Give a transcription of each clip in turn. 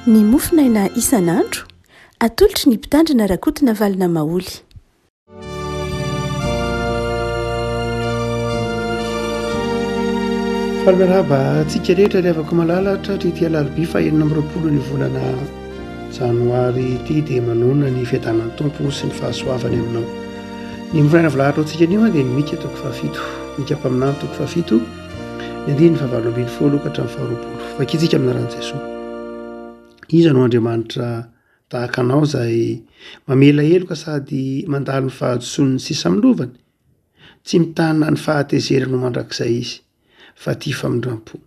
ny mofinaina isan'andro atolotry ny mpitandrina rakotina valina maoly. Falmeraba antsika rehetra ry avako malalatra ty alarobia fa 20 ny volana janoary ity dia manona ny fiadanan'ny tompo sy ny fahasoavany aminao. Ny mivolaina volalatra antsika anio dia ny mika toko 7 mika mpaminany toko 7 ny andiny 7 ka hatramin'ny 20 fakitsika amina ran'i Jesosy. Iza no Andriamanitra tahaka anao izay mamela heloka sady mandalo ny fahadoson'ny sisa milovany, tsy mitana ny fahatezerana no mandrakizay izy fa tia famindram-po.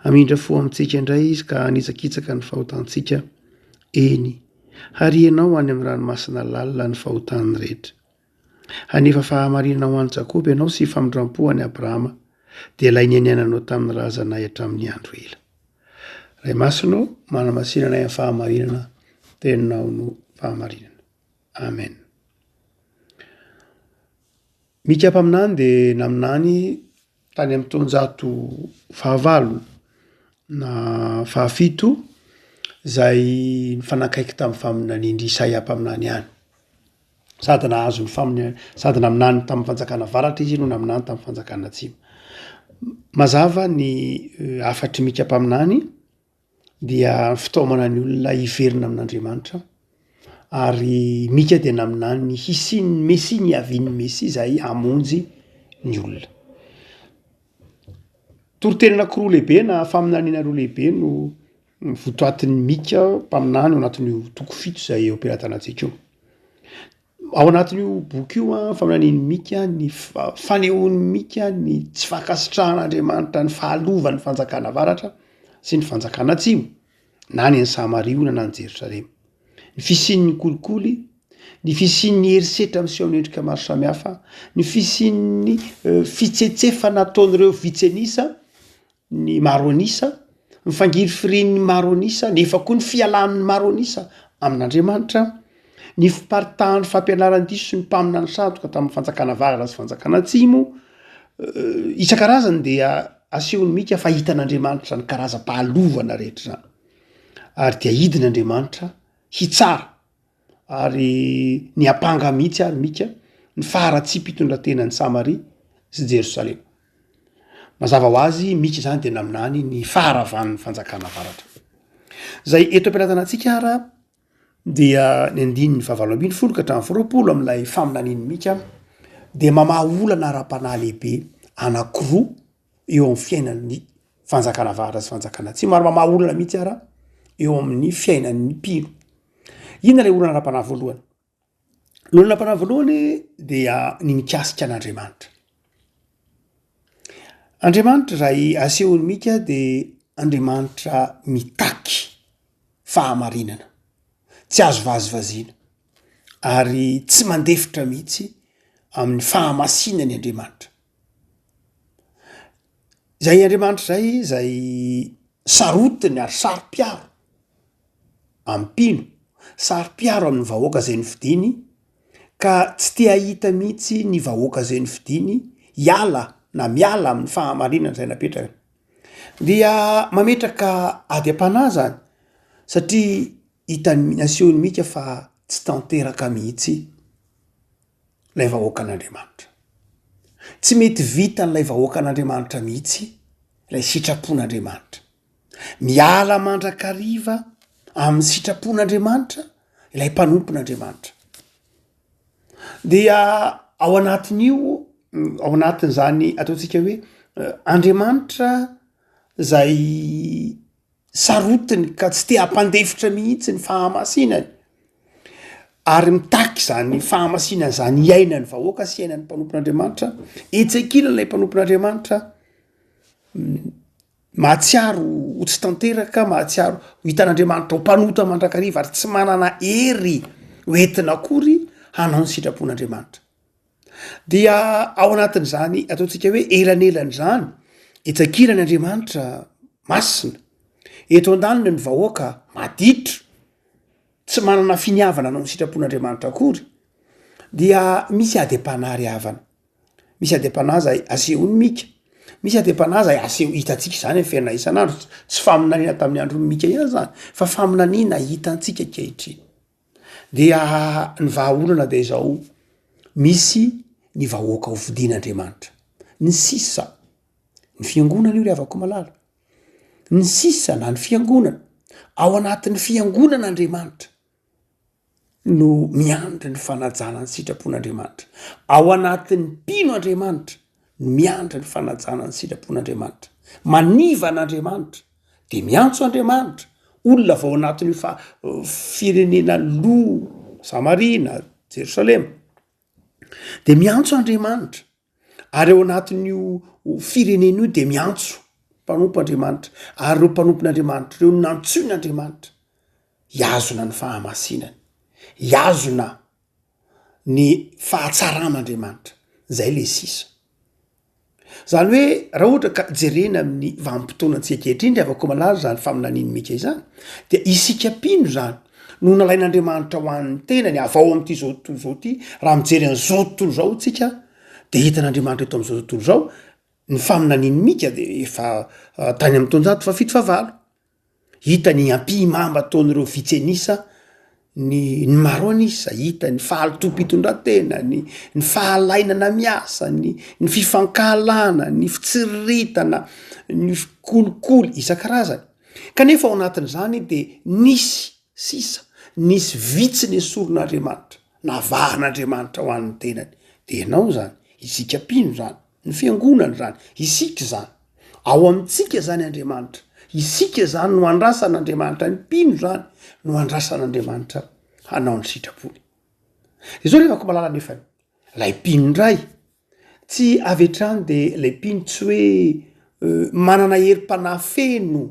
Amindra fo amintsika indray izy ka hanitsakitsaka ny fahotantsika eny, harianao any amin'ny ranomasina lalina ny fahotany rehetra. Hanefa fahamarinana ho an'i Jakoba ianao sy famindram-po any Abrahama, dia ilay nianiananao tamin'ny razanay hatramin'ny andro ela. Ray masonao manamasinana amin'ny fahamarinana, teninao no fahamarinana. Amen. Mika mpaminany dia naminany tany amin'ny taonjato 19 na 17 izay nifanakaiky tamin'ny faminanian'i Isaia mpaminany ihany. Sady nahazo ny faminany, sady naminany tamin'ny fanjakana varatra izy no naminany tamin'ny fanjakana atsimo. Mazava ny afatry mika mpaminany dia fitaomana ny olona hiverina amin'Andriamanitra, ary mika dia naminany ny hisiny Mesi, ny avian'ny Mesi izay hamonjy ny olona. Torotenana anankiroa lehibe na faminaniana roa lehibe no votoatin'ny mika mpaminany ao anatin'io toko 7 izay eo am-pelatanantsika io. Ao anatin'io boky io faminanian'ny mika, ny fanehoan'ny mika ny tsy fankasitrahan'Andriamanitra, ny fahalovany fanjakana varatra sy ny fanjakana atsimo, na ny Samaria na ny Jerosalema. Ny fisian'ny kolikoly, ny fisian'ny herisetra miseho amin'ny endrika maro samihafa, ny fisian'ny fitsetsefana ataon'ireo vitsenisa, ny maronisa, ny fangiry firian'ny maronisa, nefa koa ny fialan'ny maronisa amin'Andriamanitra, ny fiparitahan'ny fampianaran'ny diso sy ny mpaminany sadoka tamin'ny fanjakana varatra sy fanjakana atsimo, isan-karazany dia asehon'ny mika fahitan'Andriamanitra ny karazam-pahalovana rehetra zany. Ary dia hidin'Andriamanitra hitsara, ary ny apanga mihitsy ary mika ny faharatsym-pitondratenan'ny Samaria sy Jerosalema. Mazava ho azy mika izany dia naminany ny faharavan'ny fanjakana varatra. Zay eto am-pelatanantsika ara dia ny andininy 17 ka hatramin'ny 20 amin'ilay faminanian'ny mika dia mamaha olana ara-panahy lehibe anankiroa eo amin'ny fiainan'ny fanjakana varatra sy fanjakana atsimo, ary mamaha olana mihitsy ara eo amin'ny fiainan'ny mpino. Inona ilay olana ara-panahy voalohany? L'olana ara-panahy voalohany dia ny mikasika an'Andriamanitra. Andriamanitra raha asehon'ny mika dia Andriamanitra mitaky fahamarinana, tsy azo vazivaziana, ary tsy mandefitra mihitsy amin'ny fahamasinany Andriamanitra. Zay Andriamanitra izay sarotiny ary saro-piaro ampino, saro-piaro amin'ny vahoaka izay nifidiny, ka tsy te hahita mihitsy ny vahoaka izay nifidiny hiala na miala amin'ny fahamarinana izay napetraka. Dia mametraka ady am-panahy zany, satria hitany asehon'ny mika fa tsy tanteraka mihitsy ilay vahoakan'Andriamanitra. Tsy mety vita n'ilay vahoakan'Andriamanitra mihitsy ilay sitrapon'Andriamanitra. Miala mandrakariva amin'ny sitrapon'Andriamanitra ilay mpanompon'Andriamanitra. Dia ao anatin'io, ao anatin'izany ataontsika hoe Andriamanitra izay sarotiny ka tsy te hampandefitra mihitsy ny fahamasinany, ary mitaky zany fahamasinany zany iainany vahoaka sy iainany mpanompon'Andriamanitra, etsekinan'ilay mpanompon'Andriamanitra mahatsiaro ho tsy tanteraka, mahatsiaro ho hitan'Andriamanitra ho mpanota mandrakariva ary tsy manana hery hoentina akory hanao ny sitrapon'Andriamanitra. Dia ao anatin'izany ataontsika hoe elan'elan'izany etsakirany Andriamanitra masina, eto an-daniny ny vahoaka maditro, tsy manana finiavana hanao ny sitrapon'Andriamanitra akory, dia misy ady am-panahy ry havana. Misy ady am-panahy izay asehon'ny mika, misy adem-panaza aseho hitatsika zany ny fiainana isan'andro tsy faminaniana tamin'ny andro mika ihany zany fa faminaniana hitantsika kehitriny dia ny vahaolana de zao misy ny vahoaka ho fidian'Andriamanitra ny sisa ny fiangonana io ry avako malala ny sisa na ny fiangonana ao anatin'ny fiangonan'Andriamanitra no miandry ny fanajana ny sitrapon'Andriamanitra ao anatin'ny mpino Andriamanitra no miandry ny fanajana ny sitrapon'Andriamanitra maniva an'Andriamanitra de miantso Andriamanitra olona vao anatin'io firenena lo Samarina Jerosalema de miantso Andriamanitra ary ao anatin'io firenena io de miantso mpanompo Andriamanitra ary reo mpanompon'Andriamanitra reo nantsoin'Andriamanitra iazona ny fahamasinany iazona ny fahatsaran'Andriamanitra zay le sisa zany hoe raha ohatra ka jerena amin'ny vanim-potoanantsika kehitriny ry avako malala zany faminaniny mika izany de isika pino zany no nalain'Andriamanitra ho an'ny tenany avao am'ty zao tontolo zao ty raha mijery an'izao tontolo zao tsika de hitan'Andriamanitra eto am'izao tontolo zao ny faminaniny mika de efa tany amin'ny taonjato fa 7 hita ny ampimamba ataon'ireo vitsenisa ny maro anisa hita ny fahalitompitondratena ny fahalainana miasa ny fifankahalana ny fitsiriritana ny kolikoly isan-karazany kanefa ao anatin'izany de nisy sisa nisy vitsiny esoron'Andriamanitra navahan'Andriamanitra ho an'ny tenany de ianao zany isika pino zany ny fiangonana zany isika zany ao amintsika zany Andriamanitra isika zany no andrasan'Andriamanitra ny pino zany no andrasan'Andriamanitra hanao ny sitrapony izao revako malala nefany lay pino ndray tsy avy hatrany de lay pino tsy hoe manana herim-panafeno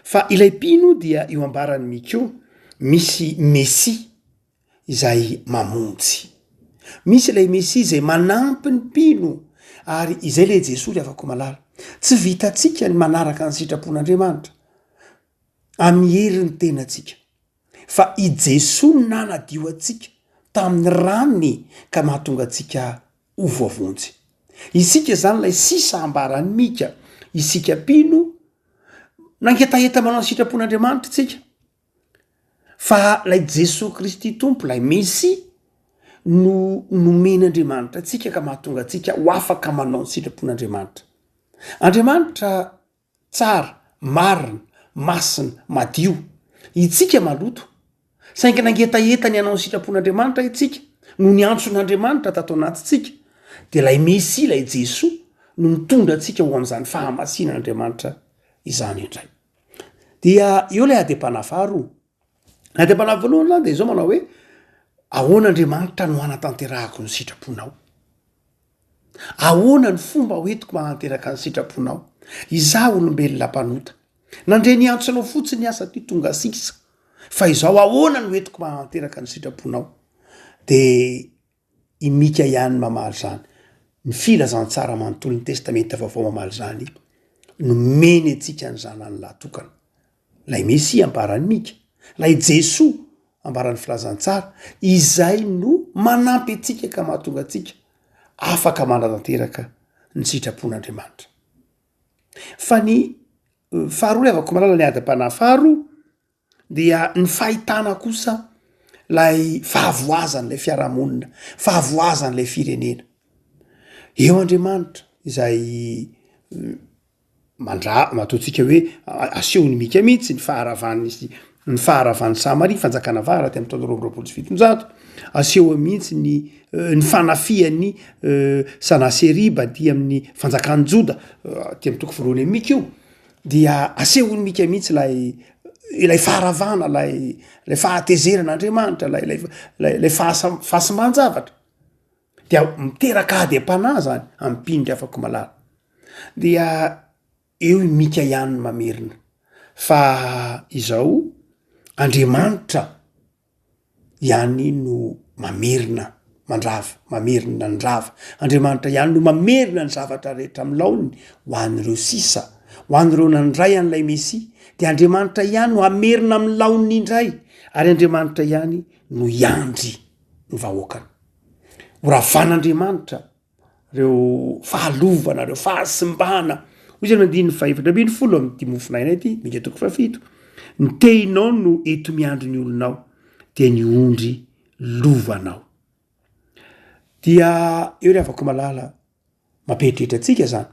fa ilay pino dia io ambarany mikeo misy Messia izay mamonjy misy ilay Messia izay manampy ny pino ary izay le Jesosy afako malala tsy vitatsika ny manaraka ny sitrapon'Andriamanitra amin'ny heriny tenatsika fa i Jesosy nanadio atsika tamin'ny rany ka mahatonga atsika ho voavonjy isika zany lay sisa ambarany mika isika pino nangetaheta manao ny sitrapon'Andriamanitra tsika fa lay Jesosy Kristy tompo lay Messia no nomen'Andriamanitra atsika ka mahatonga atsika ho afaka manao ny sitrapon'Andriamanitra Andriamanitra tsara marina masina madio itsika maloto saingy nangetaheta ny anao ny sitrapon'Andriamanitra itsika no ny antson'Andriamanitra tato anatytsika de lay Messia lay Jesosy no mitondra atsika ho am'izany fahamasinan'Andriamanitra izany indray dia eo lay adem-panafaro adem-panafaro voalohany zany de zao manao hoe ahoan'Andriamanitra no hanatanterahako ny sitraponao ahoana ny fomba hoentiko mahanteraka ny sitraponao izaho olombelona mpanota nandre ny antsonao fotsiny asa ty tonga sisa fa izao ahoana no hoentiko mahanteraka ny sitraponao de imika ihany mamaly zany ny filazantsara manontolo ny testamenta vaovao mamaly zany no meny atsika ny zanany lahatokana lay Messia ambarany mika lay Jesosy ambarany filazantsara izay no manampy atsika ka mahatonga atsika afaka manatanteraka ny sitrapon'Andriamanitra fa ny faharoa avako malala ny adam-panafaro dia ny fahitana kosa lay fahavoazan'lay fiarahamonina fahavoazan'lay firenena eo Andriamanitra izay mataotsika hoe aseho ny mika mihitsy ny faharavan'ny Samaria fanjakana vara ty amin'ny taona 2025 aseho mihitsy ny fanafian'ny Sanaseriba ty amin'ny fanjakan'ny Joda ty amin'ny toko voalohany mika io dia aseho ny mika mihitsy lay faharavana lay fahatezeran'Andriamanitra lay fahasimban-javatra dia miteraka adem-panahy zany amin'ny pindry afako malala dia eo mika ihany mamerina fa izao Andriamanitra ihany no mamerina mamerina ny rava Andriamanitra ihany no mamerina ny zavatra rehetra amin'ny laoniny ho an'ireo sisa ho an'ireo nandray an'ilay Messia de Andriamanitra ihany no amerina amin'ny laoniny indray ary Andriamanitra ihany no iandry ny vahoakany ho ravan'Andriamanitra reo fahalovana reo fahasimbana hoy zany mandiny faefatra ambiny folo am'ty mofinaina ity mika toko fafito ny tehinao no eto miandro ny olonao dia ny ondry lovanao dia eo ry afako malala mampehitrehitra atsika zany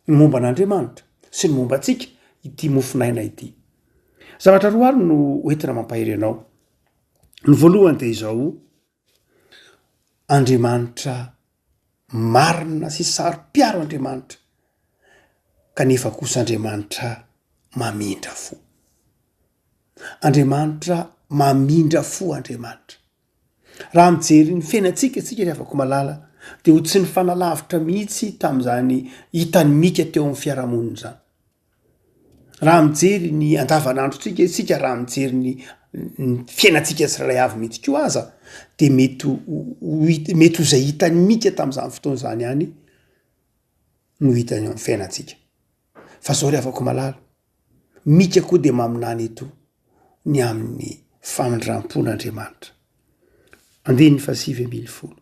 ny momba an'Andriamanitra sy ny momba atsika ity mofinaina ity zavatra roa ary no hoentina mampahery anao ny voalohany de izao Andriamanitra marina sy saro-piaro Andriamanitra kanefa kosa Andriamanitra mamindra fo Andriamanitra mamindra fo Andriamanitra raha mijery ny fiainantsika tsika ry afako malala de ho tsy ny fanalavitra mihitsy tam'izany hitany mika teo amin'ny fiarahamonina zany raha mijery ny andavanandrotsika isika raha mijery ny fiainantsika tsirairay avy mihitsy ko aza de mety ho zay hitany mika tam'izany fotoana zany ihany no hitany amin'ny fiainantsika fa zao ry afako malala mika koa de maminany eto ny amin'ny famindram-pon'Andriamanitra andiny fasivy ambiny folo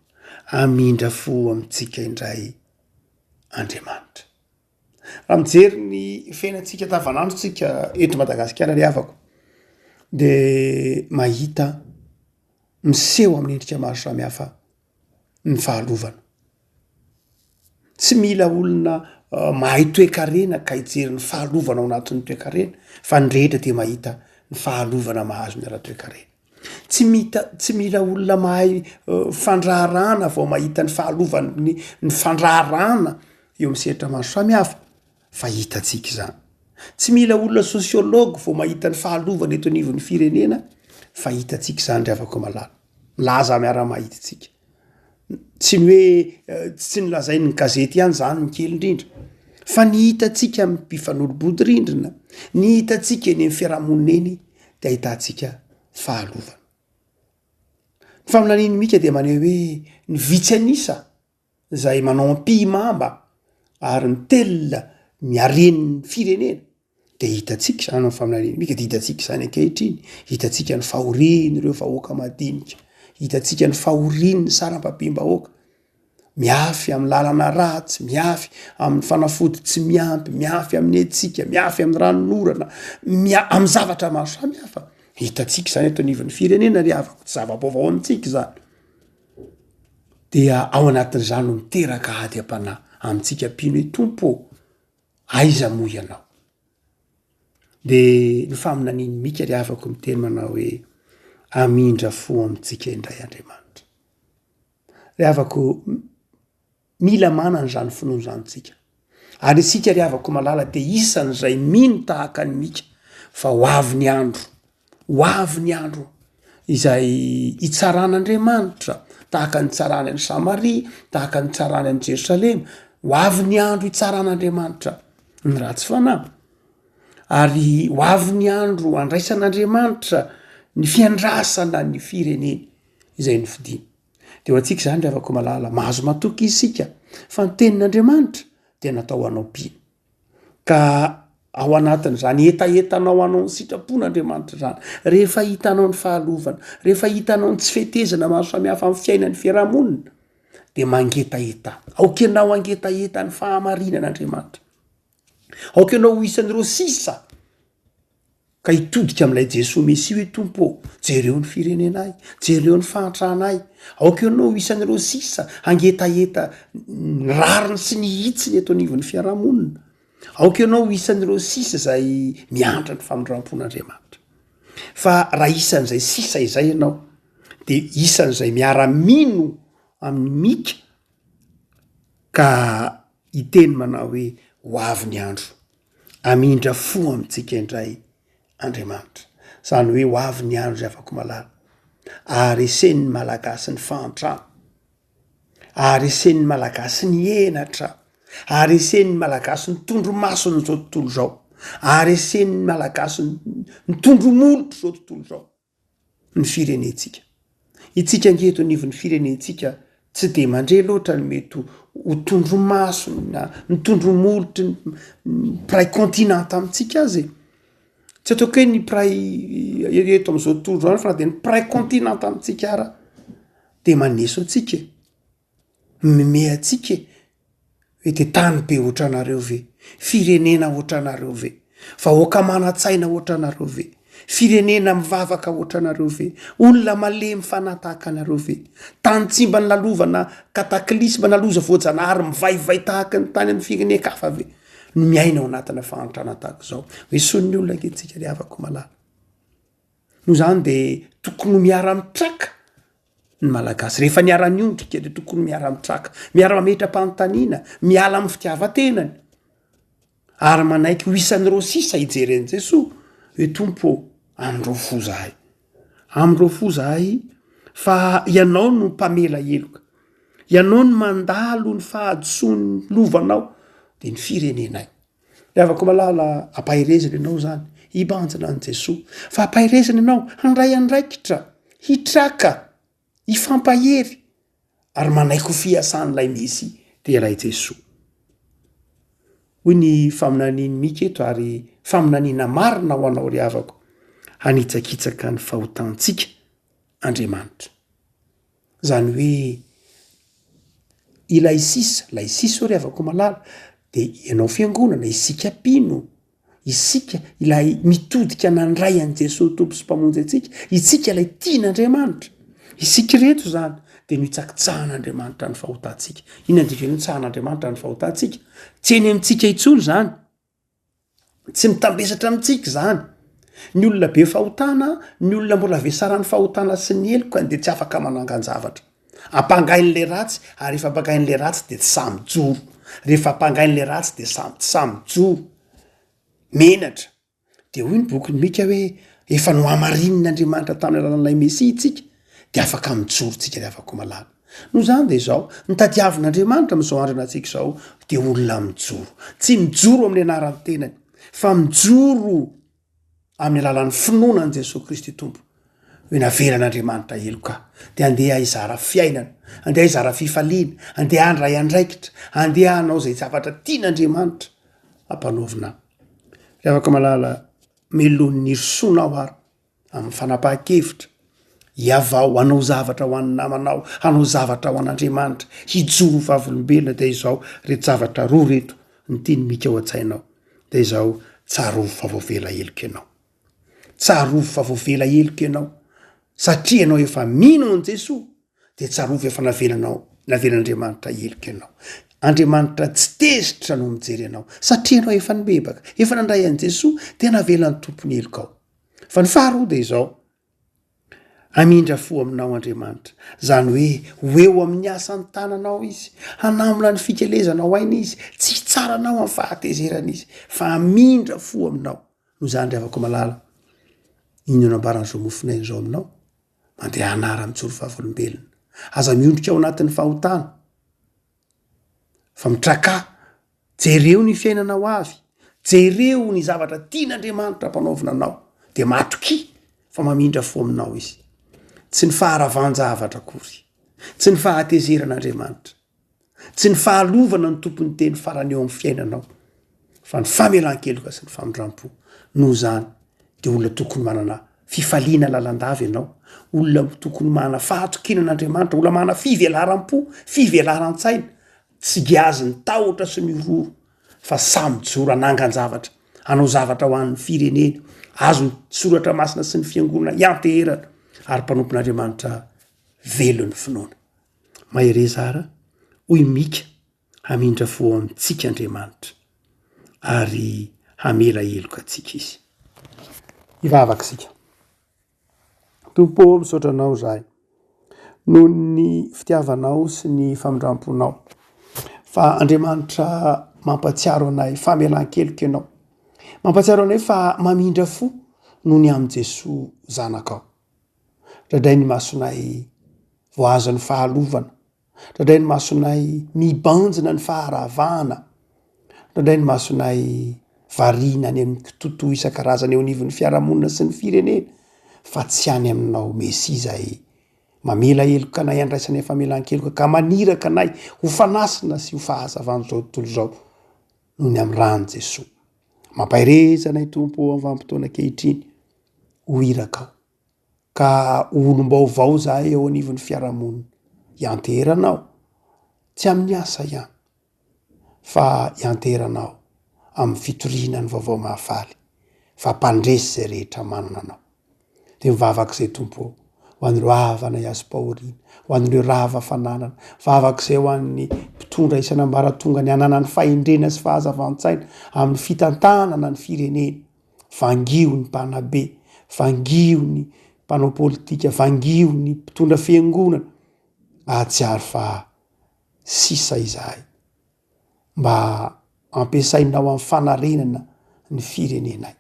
amindra fo amitsika indray Andriamanitra raha mijery ny fiainantsika davanandrotsika eto Madagasikara ry afako de mahita miseho amin'ny endrika maro samihafa ny fahalovana tsy mila olona mahay toe-karena ka hijery ny fahalovana ao anatin'ny toe-karena fa ny rehetra de mahita ny fahalovana mahazo ny ara-toe-karena tsy mila olona mahay fandraharana vao mahita ny fahalovana ny fandraharana eo am'seritra maro samihafa fa hitatsika zany tsy mila olona sosiology vao mahita ny fahalovana eto anivon'ny firenena fa hitatsika zany ry afako malala laza miara-mahita tsika tsy ny hoe tsy nylazai ny gazety ihany zany ny kely indrindra fa ny hitatsika amin'ny mpifanolo-body rindrina ny hitatsika eny amin'ny fiarahamonina eny de ahitatsika fahalovana ny faminaniny mika de maneho hoe ny vitsy anisa zay manao ampihimamba ary ny telona miaren'ny firenena de hitatsika zany amin'ny faminaniny mika de hitatsika zany ankehitriny hitatsika ny fahoriny ireo vahoaka madinika hitatsika ny fahoriny ny saram-papim-bahoaka miafy amin'ny lalana ratsy miafy amin'ny fanafody tsy miampy miafy amin'ny etsika miafy amin'ny ranonorana amin'ny zavatra maro samihafa hitatsika zany eto anivon'ny firenena ry afako tsy zava-baovao amintsika zany dia ao anatin'izany no miteraka ady am-panahy amintsika mpino hoe tompo aiza moa ianao de ny faminaniny mika ry afako miteny manao hoe amindra fo amintsika indray Andriamanitra ry afako mila manana zany finoana zany tsika ary isika ry afako malala de isan'izay mino tahaka ny mika fa ho avy ny andro izay hitsaran'Andriamanitra tahaka ny tsarany any Samaria tahaka ny tsarany any Jerosalema ho avy ny andro hitsaran'Andriamanitra ny ratsy fanahy ary ho avy ny andro andraisan'Andriamanitra ny fiandrasana ny fireneny izay nofidiny de ho atsika zany ry afako malala mahazo matoky isika fa ny tenin'Andriamanitra de natao anao mpino ka ao anatin' zany etaetanao anao ny sitrapon'Andriamanitra zany rehefa hitanao ny fahalovana rehefa hitanao ny tsy fetezana maro samihafa amin'ny fiainan'ny fiarahamonina de mangetaeta aoka ianao angetaeta ny fahamarinan'Andriamanitra aoka ianao ho isan'ireo sisa ka hitodika amin'ilay Jesosy Mesia hoe tompo jereo ny firenenay jereo ny fahantrahanay aoka ianao ho isan'ireo sisa angetaeta ny rariny sy ny hitsiny eto anivon'ny fiarahamonina aoka ianao ho isan'ireo sisa zay miandra ny famindram-pon'Andriamanitra fa raha isan'izay sisa izay ianao de isan'izay miara-mino amin'ny mika ka hiteny manao hoe ho avy ny andro amindra fo amintsika indray Andriamanitra zany hoe ho avy ny andro zay afako malala ary esen'ny malagasy ny fahantrano ary esen'ny malagasy ny enatra ary esen'ny malagasy ny tondro masony zao tontolo zao ary esen'ny malagasy ny tondro molotro zao tontolo zao ny firenetsika itsika angeto anivon'ny firenetsika tsy de mandre loatra ny mety ho tondro masony na ny tondro molotry ny piray continanta amintsika azy tsy ataoko hoe ny piray eto am'izao tontolo zao fa na de ny piray continanta amintsika ara de maneso atsika mime atsika hoe de tany be ohatranareo ve, firenena ohatranareo ve, vahoaka mana-tsaina ohatranareo ve, firenena mivavaka ohatranareo ve, olona malemy fanatahaka anareo ve, tany tsimba ny lalovana kataklisma naloza voajanahary mivaivay tahaka ny tany amin'ny firenekafa ve no miaina ao anatina fahantrana tahaka zao hoe son'ny olona nketsika ry avako malala no zany de tokony ho miara-mitraka ny malagasy rehefa niara-ny ondrika de tokony miara-mitraka miara-mametra-panontaniana miala amin'ny fitiavan-tenany ary manaiky ho isan'ny rosisa ijeren'i Jesosy hoe tompo amindreo fo zahay amindreo fo zahay fa ianao no mpamela eloka ianao no mandalo ny fahadisony lovanao de ny firenenay ry avako malala ampahirezana ianao zany hibanjina an' Jesosy fa ampahirezana ianao handray andraikitra hitraka hifampahery ary manaiky ho fiasan'lay misy de ilay Jesosy hoy ny faminaniany mika eto ary faminaniana marina ho anao ry avako hanitsakitsaka ny fahotantsika Andriamanitra zany hoe ilay sisa ho ry avako malala de ianao fiangonana isika pino isika ilay mitodika nandray an' Jesosy tompo sy mpamonjy atsika isika ilay tian'Andriamanitra isika reto zany de no hitsakitsahan'Andriamanitra ny fahotantsika ina ndrika ny tsahan'Andriamanitra ny fahotantsika tsy eny amintsika itsony zany tsy mitambesatra amintsika zany ny olona be fahotana ny olona mbola vesarany fahotana sy ny eloka de tsy afaka manangan-javatra ampangain'le ratsy ary rehefa ampangain'le ratsy de tsy samyjoro rehefa ampangain'le ratsy de samyjoro menatra de hoy ny bokyny mika hoe efa no amarin'Andriamanitra tamin'ny alalan'ilay Mesia tsika de afaka mijorotsika ry afako malala no zany de zao nitadiavin'Andriamanitra am'izao andro antsika zao de olona mijoro tsy mijoro amin'ny anaran'ny tenany fa mijoro amin'ny alalan'ny finoanan' Jesosy Kristy tompo hoe naveran'Andriamanitra eloka de andeha hizara fiainana andeha hizara fifaliana andeha handray andraikitra andeha hanao zay zavatra tian'Andriamanitra ampanaovina ry afaka malala melon'ny irsonao ary amin'ny fanapahan-kevitra iavao hanao zavatra ho an'ny namanao hanao zavatra ho an'Andriamanitra hijoro vavolombelona de izao reto zavatra roa reto ny tiany mika ao an-tsainao de izao tsarovo favoavela eloka ianao tsarovo favoavela eloka ianao satria ianao efa mino an' Jesosy de tsarovo efa navelan'Andriamanitra eloka ianao Andriamanitra tsy tezitra no mijery ianao satria ianao efa nibebaka efa nandray an' Jesosy de navelan'ny tompony eloka ao fa ny faharoa de izao amindra fo aminao Andriamanitra zany hoe eo amin'ny asany tananao izy hanamona ny fikelezanao aina izy tsy hitsaranao amin'ny fahatezerana izy fa amindra fo aminao no zany ry avako malala ino anambaran'izao mofinainy zao aminao mandeha anara mijoro vavolombelona aza miondrika ao anatin'ny fahotana fa mitraka jereo ny fiainanao avy jereo ny zavatra tian'Andriamanitra ampanaovina anao de matoky fa mamindra fo aminao izy tsy ny faharavan-javatra akory tsy ny fahatezeran'Andriamanitra tsy ny fahalovana ny tompony teny farany eo amin'ny fiainanao fa ny famelan-keloka sy ny famindram-po no zany de olona tokony manana fifaliana lalandava ianao olona tokony manana fahatokinan'Andriamanitra olona manana fivelaram-po fivelaran-tsaina tsy giazy ny tahotra sy ny roro fa samyjoro anangan-javatra hanao zavatra ho an'ny firenena azo ny soratra masina sy ny fiangonana ianteherana ary mpanompon'Andriamanitra velon'ny finoana mahere zara hoy mika hamindra fo amintsika Andriamanitra ary hamela eloka atsika izy ivavakasika tompo misaotra anao zahay noho ny fitiavanao sy ny famindram-ponao fa Andriamanitra mampatsiaro anay famelan-keloka ianao mampatsiaro anay fa mamindra fo noho ny am' Jesosy zanakao radray ny masonay voazo ny fahalovana radray ny masonay mibanjina ny faharavahana radray ny masonay varina ny amin'ny tontolo isan-karazany eo anivon'ny fiarahamonina sy ny firenena fa tsy any aminao Mesia zay mamela eloka anay andraisanay famelan-keloka ka maniraka anay ho fanasina sy ho fahazavany zao tontolo zao noho ny amin'ny rany Jesosy mampahirezanay tompo amin'ny vanim-potoana ankehitriny ho irakao ka olom-baovao zahay eo anivon'ny fiarahamonina ianteheranao tsy amin'ny asa ihany fa hianteranao amin'ny fitoriana ny vaovao mahafaly, fa mpandresy zay rehetra manana anao. De mivavaka izay tompo ho an'ireo havana iasym-pahoriana, ho an'ireo rava fananana, vavaka izay ho an'ny mpitondra isan'ambaratonga ny anana ny fahendrena sy fahazavan-tsaina amin'ny fitantanana ny firenena. Vangio ny mpanabe, vangio ny mpanao politika, vangio ny mpitondra fiangonana, ahatsiaro fa sisa izahay mba ampiasainao amin'ny fanarenana ny firenenay.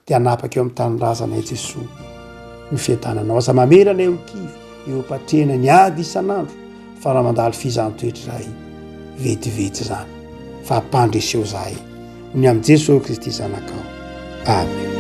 De anapaka eo amin'ny tanindrazanay Jesosy ny fiadananao. Aza mamerana eo kivy, eo ampatrehana ny ady isan'andro, fa raha mandalo fizaham-toetra izahay vetivety zany, fa ampandreseo zahay. Ny amin'i Jesosy Kristy zanakao. Amen.